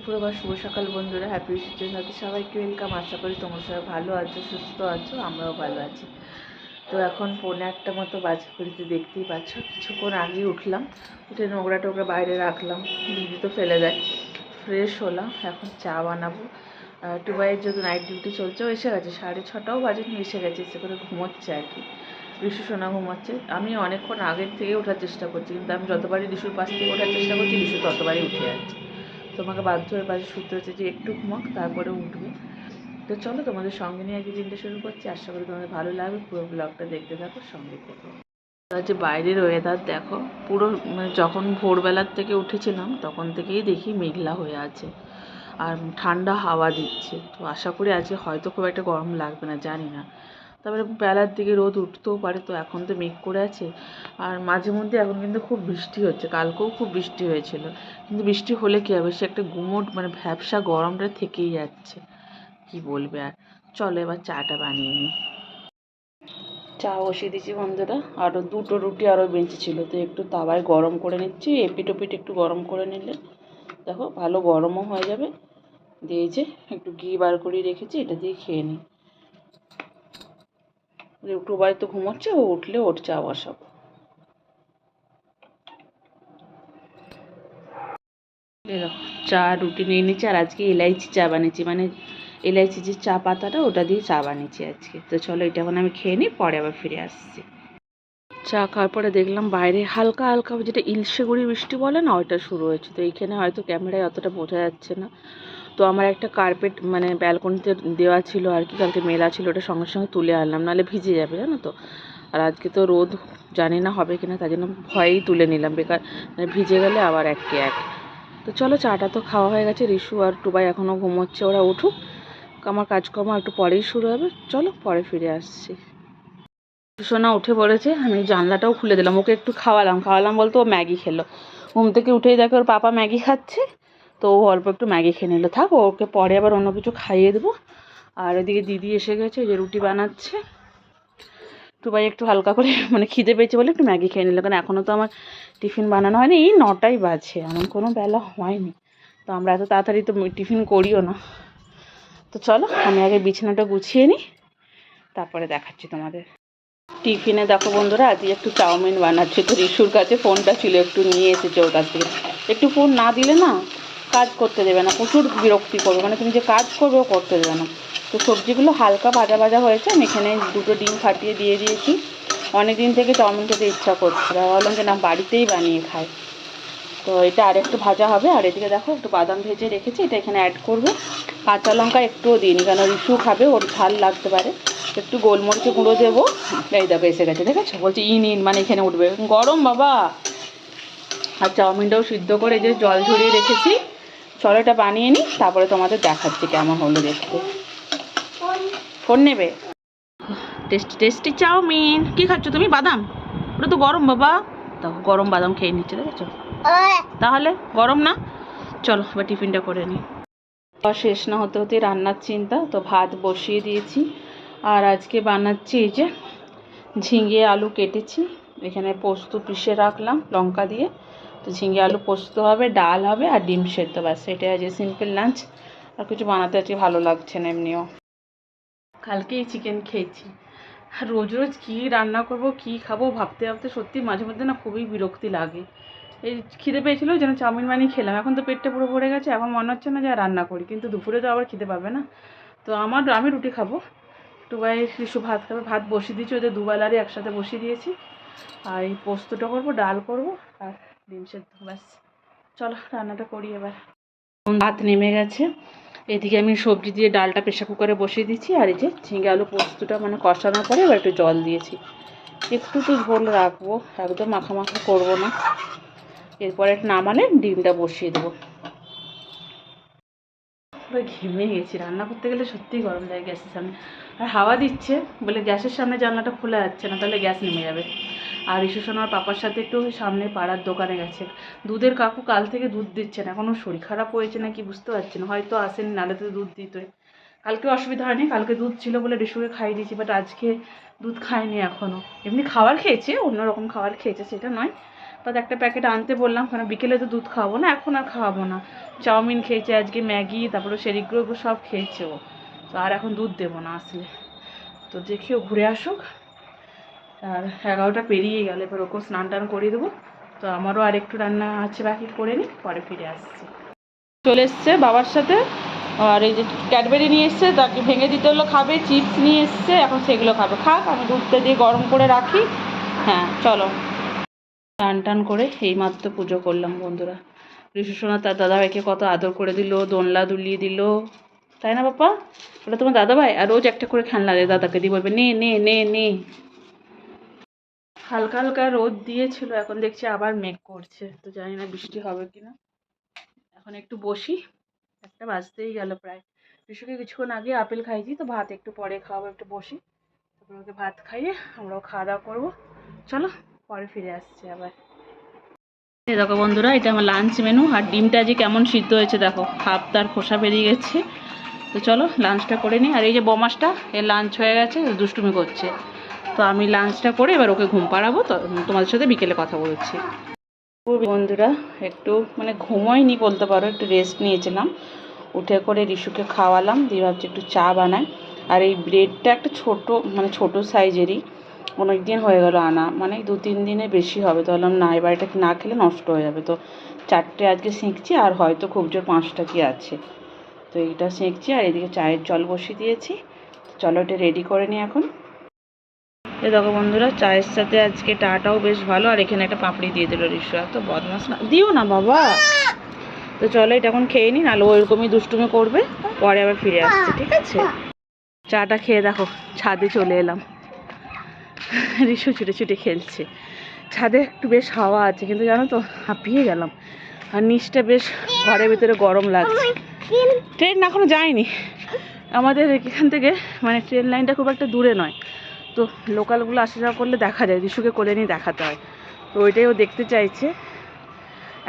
পুরোবার শুভ সকাল বন্ধুরা, হ্যাপি সূর্যের সাথে সবাইকে ওয়েলকাম। আশা করি তোমরা সবাই ভালো আছো, সুস্থ আছো, আমরাও ভালো আছি। তো এখন 1:45 মতো বাজে, ঘড়িতে দেখতেই পাচ্ছ। কিছুক্ষণ আগেই উঠলাম, উঠে নোংরা টোংরা বাইরে রাখলাম, দিদি তো ফেলে দেয়। ফ্রেশ হলাম, এখন চা বানাবো। টুবাইয়ের যেহেতু নাইট ডিউটি চলছে, ও এসে গেছে, 6:30টাও বাজেনি, এসে গেছে, এসে করে ঘুমোচ্ছে আর কি। ঋষু সোনা ঘুমাচ্ছে। আমি অনেকক্ষণ আগের থেকে ওঠার চেষ্টা করছি, কিন্তু আমি যতবারই ঋষুর পাশ থেকে ওঠার চেষ্টা করছি, ঋষু ততবারই উঠে যাচ্ছে। তোমাকে বাধ্য হয়ে পাশে শুতে হচ্ছে যে একটু ঘুমাক, তারপরে উঠবে। তো চলো তোমাদের সঙ্গে নিয়ে আজকে দিনটা শুরু করছি। আশা করি তোমাদের ভালো লাগবে, পুরো ব্লগটা দেখতে থাকো, সঙ্গে থেকো। যে বাইরের ওয়েদার দেখো, পুরো মানে যখন ভোরবেলার থেকে উঠেছিলাম তখন থেকেই দেখি মেঘলা হয়ে আছে, আর ঠান্ডা হাওয়া দিচ্ছে। তো আশা করি আজকে হয়তো খুব একটা গরম লাগবে না, জানি না। তারপরে বেলার দিকে রোদ উঠতেও পারে, তো এখন তো মেঘ করে আছে। আর মাঝে মধ্যে এখন কিন্তু খুব বৃষ্টি হচ্ছে, কালকেও খুব বৃষ্টি হয়েছিল। কিন্তু বৃষ্টি হলে কী হবে, সে একটা গুমোট মানে ভ্যাপসা গরমটা থেকেই যাচ্ছে। কি বলবে আর। চলো এবার চাটা বানিয়ে নিই। চা বসিয়ে দিয়েছি বন্ধুরা, আরও 2টো রুটি আরও বেঁচে ছিল, তো একটু তাওয়ায় গরম করে নিচ্ছি। এপিট ওপিট একটু গরম করে নিলে দেখো ভালো গরমও হয়ে যাবে। দিয়ে যে একটু ঘি বার করে রেখেছি, এটা দিয়ে খেয়ে নিই। একটু বাড়িতে ঘুমোচ্ছে, ও উঠলে ওর চা বসাবো। দেখো চা রুটি নিয়ে নিচ্ছি, আর আজকে এলাইচি চা বানিয়েছি, মানে এলাইচি যে চা পাতাটা ওটা দিয়ে চা বানিয়েছি আজকে। তো চলো এটা এখন আমি খেয়ে নিই, পরে আবার ফিরে আসছি। চা খাওয়ার পরে দেখলাম বাইরে হালকা হালকা যেটা ইলশে গুঁড়ি বৃষ্টি বলে না, ওইটা শুরু হয়েছে। তো এইখানে হয়তো ক্যামেরায় অতটা বোঝা যাচ্ছে না। তো আমার একটা কার্পেট মানে ব্যালকনিতে দেওয়া ছিল আর কি, কালকে মেলা ছিল, ওটা সঙ্গে সঙ্গে তুলে আনলাম, নাহলে ভিজে যাবে জানো তো। আর আজকে তো রোদ জানি না হবে কিনা, তাই জন্য ভয়েই তুলে নিলাম, বেকার মানে ভিজে গেলে আবার এককে এক। তো চলো চাটা তো খাওয়া হয়ে গেছে, রিশু আর টুবাই এখনও ঘুমোচ্ছে, ওরা উঠুক, আমার কাজকর্ম একটু পরেই শুরু হবে। চলো পরে ফিরে আসছি। সোনা উঠে পড়েছে, আমি জানলাটাও খুলে দিলাম, ওকে একটু খাওয়ালাম বলতে ও ম্যাগি খেলো। ঘুম থেকে উঠেই দেখে ওর পাপা ম্যাগি খাচ্ছে, তো ও অল্প একটু ম্যাগি খেয়ে নিল। থাক, ওকে পরে আবার অন্য কিছু খাইয়ে দেবো। আর এদিকে দিদি এসে গেছে, যে রুটি বানাচ্ছে। টুবাই একটু হালকা করে মানে খিদে পেয়েছে বলে একটু ম্যাগি খেয়ে নিল, কারণ এখনও তো আমার টিফিন বানানো হয়নি, এই 9টাই বাজে, এমন কোনো বেলা হয়নি। তো আমরা এত তাড়াতাড়ি তো টিফিন করিও না। তো চলো আমি আগে বিছানাটা গুছিয়ে নিই, তারপরে দেখাচ্ছি তোমাদের। টিফিনে দেখো বন্ধুরা, আজকে একটু চাউমিন বানাচ্ছি। তো রিশুর কাছে ফোনটা ছিল, একটু নিয়ে এসেছে ওর কাছ থেকে। একটু ফোন না দিলে না কাজ করতে দেবে না, প্রচুর বিরক্তি করবে, মানে তুমি যে কাজ করবে ও করতে দেবে না। তো সবজিগুলো হালকা ভাজা ভাজা হয়েছে, আমি এখানে 2টো ডিম ফাটিয়ে দিয়ে দিয়েছি। অনেক দিন থেকে চাউমিন খেতে ইচ্ছা করছে, ভাবলাম যে না বাড়িতেই বানিয়ে খাই। তো এটা আর একটু ভাজা হবে, আর এদিকে দেখো একটু বাদাম ভেজে রেখেছি, এটা এখানে অ্যাড করবো। কাঁচা লঙ্কা একটুও দিইনি, কারণ রিশু খাবে, ওর ঝাল লাগতে পারে। একটু গোলমরিচের গুঁড়ো দেবো। এই দেখো এসে গেছে, দেখেছো, বলছি ইন মানে এখানে উঠবে, গরম বাবা। আর চাউমিনটাও সিদ্ধ করে যে জল ঝরিয়ে রেখেছি। চলো এটা বানিয়ে নিই, তারপরে তোমাদের দেখাচ্ছি কেমন হলো দেখতে। ফোন নেবে? Tasty tasty chow mein. কি খাচ্ছ তুমি? বাদাম? ওটা তো গরম বাবা। দেখো গরম বাদাম খেয়ে নিচ্ছে, দেখেছো? তাহলে গরম না? চলো এবার টিফিনটা করে নিই। শেষ না হতে হতে রান্নার চিন্তা, তো ভাত বসিয়ে দিয়েছি। আর আজকে বানাচ্ছি এই যে ঝিঙে আলু কেটেছি, এখানে পোস্ত পিষে রাখলাম লঙ্কা দিয়ে। তো ঝিঙে আলু পোস্ত হবে, ডাল হবে, আর ডিম সেদ্ধ, ব্যাস সেটাই আজকে সিম্পল লাঞ্চ। আর কিছু বানাতে আজকে ভালো লাগছে না এমনিও। কালকেই চিকেন খেয়েছি, আর রোজ রোজ কী রান্না করব, কী খাবো ভাবতে ভাবতে সত্যি মাঝে মধ্যে না খুবই বিরক্তি লাগে। এই খিদে পেয়েছিল যেন চাউমিন বানিয়ে খেলাম, এখন তো পেটটা পুরো ভরে গেছে, এখন মনে হচ্ছে না যে রান্না করি, কিন্তু দুপুরে তো আবার খেতে পাবে না। তো আমি রুটি খাবো, টুবাই শিশু ভাত খাবে, ভাত বসিয়ে দিয়েছি, ওদের দুবেলারই একসাথে বসিয়ে দিয়েছি। আর এই পোস্তটা করবো, ডাল করবো, আর ডিম সেদ্ধ, ব্যাস। চলো রান্নাটা করি এবার। ভাত নেমে গেছে, এদিকে আমি সবজি দিয়ে ডালটা প্রেশার কুকারে বসিয়ে দিচ্ছি। আর এই যে ঝিঙে আলু পোস্তটা মানে কষানোর পরে এবার একটু জল দিয়েছি, একটু তো ঝোল রাখবো, একদম মাখা মাখা করবো না। এরপরে নামালে ডিমটা বসিয়ে দেবো। পুরো ঘেমে গেছি, রান্না করতে গেলে সত্যিই গরম লাগে গ্যাসের সামনে। আর হাওয়া দিচ্ছে বলে গ্যাসের সামনে জানলাটা খোলা যাচ্ছে না, তাহলে গ্যাস নেমে যাবে। আর ইস্যুসোনার পাপার সাথে একটু সামনে পাড়ার দোকানে গেছে, দুধের কাকু কাল থেকে দুধ দিচ্ছে না, এখনও শরীর খারাপ হয়েছে না কি বুঝতে পারছি না, হয়তো আসেনি, নাহলে তো দুধ দিতই। কালকে অসুবিধা হয়নি, কালকে দুধ ছিল বলে রিশুকে খাইয়ে দিয়েছি, বাট আজকে দুধ খায়নি এখনও। এমনি খাবার খেয়েছে, অন্যরকম খাবার খেয়েছে সেটা নয়, তাতে একটা প্যাকেট আনতে বললাম, কারণ বিকেলে তো দুধ খাওয়াবো না, এখন আর খাওয়াবো না। চাউমিন খেয়েছে আজকে, ম্যাগি, তারপরে সেরিগুলো সব খেয়েছে ও, তো আর এখন দুধ দেবো না আসলে। তো দেখি ও ঘুরে আসুক, আর 11টা পেরিয়ে গেলে এবার ওকে স্নান টান করিয়ে দেবো। তো আমারও আর একটু রান্না আছে বাকি, করে নিই, পরে ফিরে আসছি। চলে এসছে বাবার সাথে, আর এই যে ক্যাডবেরি নিয়ে এসছে, তাকে ভেঙে দিতে হলো, খাবে। চিপস নিয়ে এসছে, এখন সেগুলো খাবে। খাক, আমি দুধটা দিয়ে গরম করে রাখি। হ্যাঁ চলো। টান টান করে এইমাত্র পুজো করলাম বন্ধুরা। ঋষু সোনা তার দাদাভাইকে কত আদর করে দিল, দোলনা দুলিয়ে দিল, তাই না বাপ্পা? ওটা তোমার দাদাভাই, আর রোজ একটা করে খেলনা দেয় দাদাকে দিয়ে, বলবে নে নে নে নে। হালকা হালকা রোদ দিয়েছিল, এখন দেখছি আবার মেঘ করছে, তো জানি না বৃষ্টি হবে কিনা। এখন একটু বসি, 1টা বাজতেই গেল প্রায়। ঋষুকে কিছুক্ষণ আগে আপেল খাইছি, তো ভাত একটু পরে খাওয়াবো, একটু বসি, তারপর ওকে ভাত খাইয়ে আমরাও খাওয়া দাওয়া করবো। চলো পরে ফিরে আসছি আবার। এই দেখো বন্ধুরা, এটা আমার লাঞ্চ মেনু, আর ডিমটা আজকে কেমন সিদ্ধ হয়েছে দেখো, হাফ তার খোসা বেরিয়ে গেছে। তো চলো লাঞ্চটা করে নিই। আর এই যে বমাসটা, এর লাঞ্চ হয়ে গেছে, দুষ্টুমি করছে। তো আমি লাঞ্চটা করে এবার ওকে ঘুম পাড়াবো, তো তোমাদের সাথে বিকেলে কথা বলছি। বন্ধুরা একটু মানে ঘুমোয়নি বলতে পারো, একটু রেস্ট নিয়েছিলাম। উঠে করে ঋষুকে খাওয়ালাম, দিয়ে ভাবছি একটু চা বানাই। আর এই ব্রেডটা একটা ছোট সাইজেরই, অনেক দিন হয়ে গেল আনা, মানে 2-3 দিনে বেশি হবে। তো বললাম না, এবার এটা না খেলে নষ্ট হয়ে যাবে। তো 4টে আজকে সেঁকছি, আর হয়তো খুব জোর 5টা কি আছে। তো এইটা সেঁকছি, আর এদিকে চায়ের জল বসিয়ে দিয়েছি। চলো এটা রেডি করে নিই এখন। এই দেখো বন্ধুরা, চায়ের সাথে আজকে টাটাও বেশ ভালো, আর এখানে একটা পাপড়ি দিয়ে দিল ঋষু। এত বদমাস না, দিও না বাবা। তো চলো এটা এখন খেয়ে নিই, নাহলে ওইরকমই দুষ্টুমি করবে, পরে আবার ফিরে আসছে, ঠিক আছে? চাটা খেয়ে দেখো ছাদে চলে এলাম। ঋষু ছুটে ছুটে খেলছে ছাদে, একটু বেশ হাওয়া আছে, কিন্তু জানো তো হাঁপিয়ে গেলাম, আর নিচটা বেশ ঘরের ভিতরে গরম লাগছে। ট্রেন এখনো যায়নি আমাদের এখান থেকে, মানে ট্রেন লাইনটা খুব একটা দূরে নয়, তো লোকালগুলো আসা যাওয়া করলে দেখা যায়, ঋষুকে কোলে নিয়ে দেখাতে হয়, তো ওইটাই ও দেখতে চাইছে।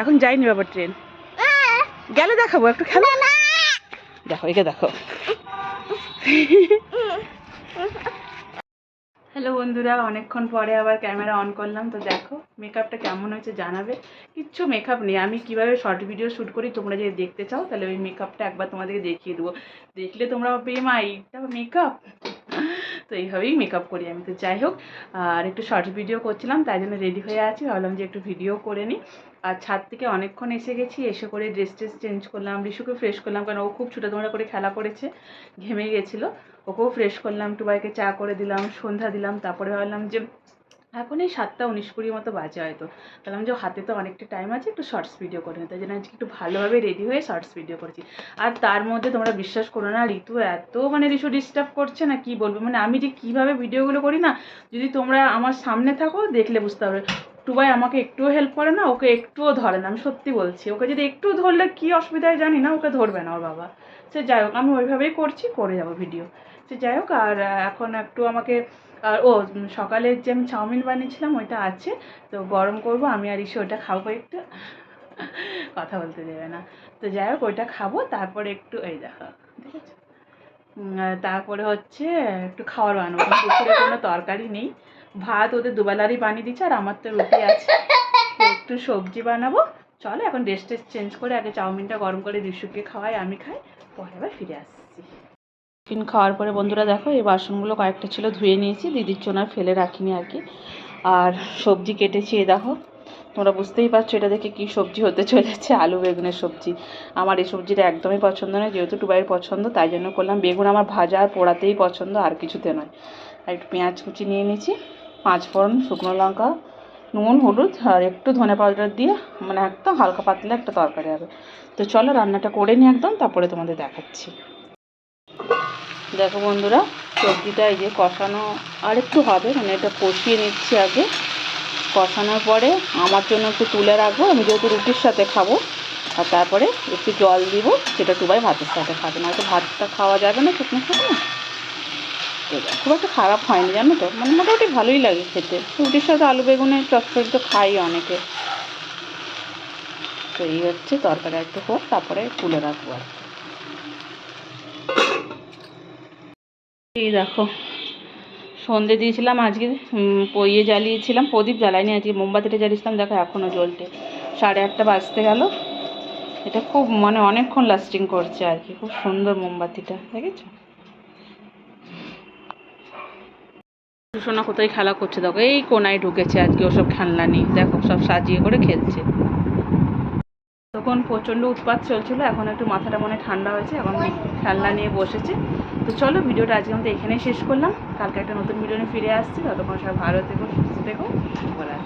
এখন যায়নি বাবা ট্রেন, গেলে দেখাবো, একটু খেলো। দেখো একে দেখো। হ্যালো বন্ধুরা, অনেকক্ষণ পরে আবার ক্যামেরা অন করলাম। তো দেখো মেকআপটা কেমন হয়েছে জানাবে। কিচ্ছু মেকআপ নেই, আমি কিভাবে শর্ট ভিডিও শ্যুট করি তোমরা যদি দেখতে চাও, তাহলে ওই মেকআপটা একবার তোমাদেরকে দেখিয়ে দেবো। দেখলে তোমরা ভাববে মা এইটা মেকআপ। তো এইভাবেই মেকআপ করি আমি। তো যাই হোক, আর একটু শর্ট ভিডিও করছিলাম, তাই জন্য রেডি হয়ে আছি, ভাবলাম যে একটু ভিডিও করে নিই। আর ছাদ থেকে অনেকক্ষণ এসে গেছি, এসে করে ড্রেস চেঞ্জ করলাম, ঋষুকে ফ্রেশ করলাম, কারণ ও খুব ছোটাধোমরা করে খেলা করেছে, ঘেমে গেছিলো। ওকেও ফ্রেশ করলাম, টুবাইকে চা করে দিলাম, সন্ধ্যা দিলাম। তারপরে ভাবলাম যে এখন এই 7:19-20 মতো বাজে হয়তো, ভাবলাম যে হাতে তো অনেকটা টাইম আছে, একটু শর্টস ভিডিও করে নিই, তাই জন্য আজকে একটু ভালোভাবে রেডি হয়ে শর্টস ভিডিও করেছি। আর তার মধ্যে তোমরা বিশ্বাস করো না, ঋতু এত মানে ঋতু ডিস্টার্ব করছে না, কি বলবো, মানে আমি যে কীভাবে ভিডিওগুলো করি না, যদি তোমরা আমার সামনে থাকো দেখলে বুঝতে পারবে। টুবাই আমাকে একটুও হেল্প করে না, ওকে একটুও ধরে না, আমি সত্যি বলছি। ওকে যদি একটু ধরলে কী অসুবিধায় জানি না, ওকে ধরবে না ওর বাবা। সে যাই হোক, আমি ওইভাবেই করছি, করে যাবো ভিডিও। সে যাই হোক, আর এখন একটু আমাকে, আর সকালে যে আমি চাউমিন বানিয়েছিলাম ওইটা আছে, তো গরম করব, আমি আর ইসে ওটা খাবো একটু। কথা বলতে দেবে না। তো যাই হোক ওইটা খাবো, তারপরে একটু এই দেখো, ঠিক আছে, তারপরে হচ্ছে একটু খাবার বানাবো। দুপুরে কোনো তরকারি নেই, ভাত ওদের দুবেলারই বানিয়ে দিচ্ছে, আর আমার তো রুটি আছে, তো একটু সবজি বানাবো। চলো এখন ড্রেস চেঞ্জ করে আগে চাউমিনটা গরম করে ঋষুকে খাওয়াই, আমি খাই, পরে আবার ফিরে আসছি। টিফিন খাওয়ার পরে বন্ধুরা দেখো, এই বাসনগুলো কয়েকটা ছিল, ধুয়ে নিয়েছি, দিদির জন্য আর ফেলে রাখিনি আর কি। আর সবজি কেটেছি, এই দেখো, তোমরা বুঝতেই পারছো এটা দেখে কী সবজি হতে চলেছে, আলু বেগুনের সবজি। আমার এই সবজিটা একদমই পছন্দ নয়, যেহেতু টুবাইয়ের পছন্দ, তাই জন্য করলাম। বেগুন আমার ভাজা আর পোড়াতেই পছন্দ, আর কিছুতে নয়। আর একটু পেঁয়াজ কুচি নিয়ে নিয়েছি, 5 ফোড়ন, শুকনো লঙ্কা, নুন, হলুদ, আর একটু ধনে পাউডার দিয়ে, মানে একদম হালকা পাতলা একটা তরকারি হবে। তো চলো রান্নাটা করে নিই একদম, তারপরে তোমাদের দেখাচ্ছি। দেখো বন্ধুরা, সবজিটা এই যে কষানো আর একটু হবে, মানে এটা কষিয়ে নিচ্ছি আগে। কষানোর পরে আমার জন্য একটু তুলে রাখবো, আমি যেহেতু রুটির সাথে খাবো। আর তারপরে একটু জল দিব, সেটা টুবাই ভাতের সাথে খাবে, না তো ভাতটা খাওয়া যাবে না শুকনো শুকনো। তো খুব একটা খারাপ হয়নি জানো তো, মানে মোটামুটি ভালোই লাগে খেতে। রুটির সাথে আলু বেগুনের চচ্চড়ি তো খাই অনেকে। তো এই হচ্ছে তরকারি, একটু হোক, তারপরে তুলে রাখবো আর এই দেখো সন্ধে দিয়েছিলাম আজকে, ইয়ে জ্বালিয়েছিলাম, প্রদীপ জ্বালাইনি আজকে, মোমবাতিটা জ্বালিয়েছিলাম, দেখো এখনও জ্বলতে, 8:30 বাজতে গেল। এটা খুব মানে অনেকক্ষণ লাস্টিং করছে আর কি, খুব সুন্দর মোমবাতিটা, দেখেছো? সোনা কোথায় খেলা করছে দেখো, এই কোনায় ঢুকেছে আজকে, ওসব খেলনা নিয়ে দেখো সব সাজিয়ে করে খেলছে। তখন প্রচণ্ড উৎপাত চলছিল, এখন একটু মাথাটা মনে ঠান্ডা হয়েছে, এখন খেলনা নিয়ে বসেছে। তো চলো ভিডিওটা আজকে মতো এখানেই শেষ করলাম, কালকে একটা নতুন ভিডিও নিয়ে ফিরে আসছি, ততক্ষণ সব ভালো থেকো, সুস্থ থেকো, বলা।